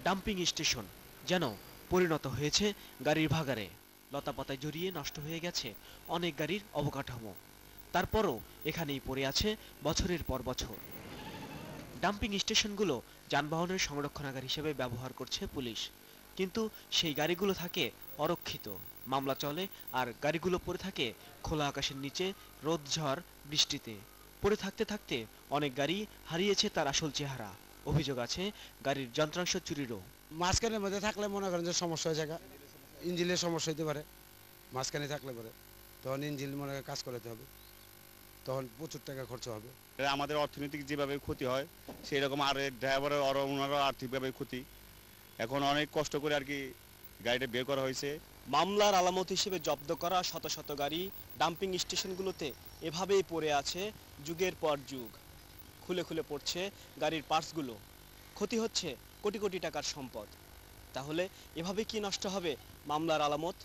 Dumping station যেন পরিণত হয়েছে গাড়ির ভাগাড়ে। লতাপাতায় জড়িয়ে নষ্ট হয়ে গেছে অনেক গাড়ির অবকাঠামো। তারপরও এখানেই পড়ে আছে বছরের পর বছর। ডাম্পিং স্টেশনগুলো যানবাহনের সংরক্ষণাগার হিসেবে ব্যবহার করছে পুলিশ, কিন্তু সেই গাড়িগুলো থাকে অরক্ষিত। মামলা চলে আর গাড়িগুলো পড়ে থাকে খোলা আকাশের নিচে, রোদ ঝড় বৃষ্টিতে। পড়ে থাকতে থাকতে অনেক গাড়ি হারিয়েছে তার আসল চেহারা। অভিযোগ আছে গাড়ির যন্ত্রাংশ চুরিরও। মাঝখানের মধ্যে থাকলে মনে করেন যে সমস্যা হয়ে যায়, ইঞ্জিনের সমস্যা হতে পারে। মাঝখানে থাকলে পরে তখন ইঞ্জিন মনে হয় কাজ করাতে হবে, তখন প্রচুর টাকা খরচ হবে। আমাদের অর্থনৈতিক যেভাবে ক্ষতি হয় সেই রকম আর ড্রাইভারের ওনারও আর্থিকভাবে ক্ষতি। এখন অনেক কষ্ট করে আর কি গাড়িটা বের করা হয়েছে। মামলার আলামত হিসেবে জব্দ করা শত শত গাড়ি ডাম্পিং স্টেশনগুলোতে এভাবেই পড়ে আছে যুগের পর যুগ। খুলে খুলে পড়ছে গাড়ির পার্টসগুলো। ক্ষতি হচ্ছে কোটি কোটি টাকার সম্পদ। তাহলে এভাবে কি নষ্ট হবে মামলার আলামত?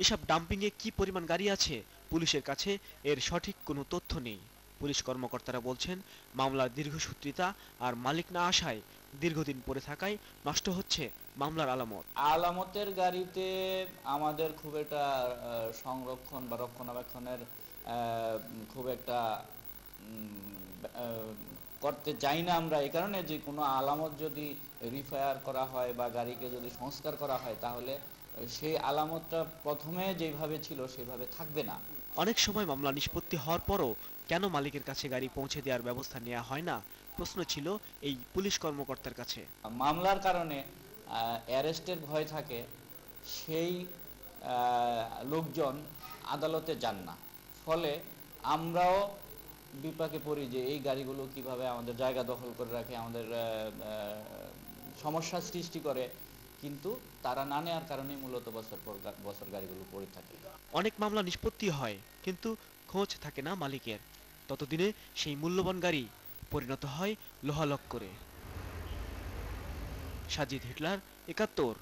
এসব ডাম্পিংয়ে কি পরিমাণ গাড়ি আছে পুলিশের কাছে এর সঠিক কোনো তথ্য নেই। পুলিশ কর্মকর্তারা বলছেন মামলার দীর্ঘসূত্রিতা আর মালিক না আসায় দীর্ঘদিন পড়ে থাকায় নষ্ট হচ্ছে মামলার আলামত। আলামতের গাড়িতে আমাদের খুব একটা সংরক্ষণ বা রক্ষণাবেক্ষণের খুব একটা করতে চাই না আমরা, এই কারণে যে কোনো আলামত যদি রিফায়ার করা হয় বা গাড়িকে যদি সংস্কার করা হয় তাহলে সেই আলামতটা প্রথমে যেভাবে ছিল সেভাবে থাকবে না। অনেক সময় মামলা নিষ্পত্তি হওয়ার পরও কেন মালিকের কাছে গাড়ি পৌঁছে দেওয়ার ব্যবস্থা নেওয়া হয় না, প্রশ্ন ছিল এই পুলিশ কর্মকর্তার কাছে। মামলার কারণে অ্যারেস্টের ভয় থাকে, সেই লোকজন আদালতে যান না। ফলে আমরাও বিপাকে পড়ি যে এই গাড়িগুলো কিভাবে আমাদের জায়গা দখল করে রাখে, আমাদের সমস্যার সৃষ্টি করে, কিন্তু তারা না নেওয়ার কারণেই মূলত বছর পর বছর গাড়িগুলো পড়ে থাকে। অনেক মামলা নিষ্পত্তি হয় কিন্তু খোঁজ থাকে না মালিকের। ততদিনে সেই মূল্যবান গাড়ি পরিণত হয় লোহালক্করে। সাজিদ হিটলার, ৭১।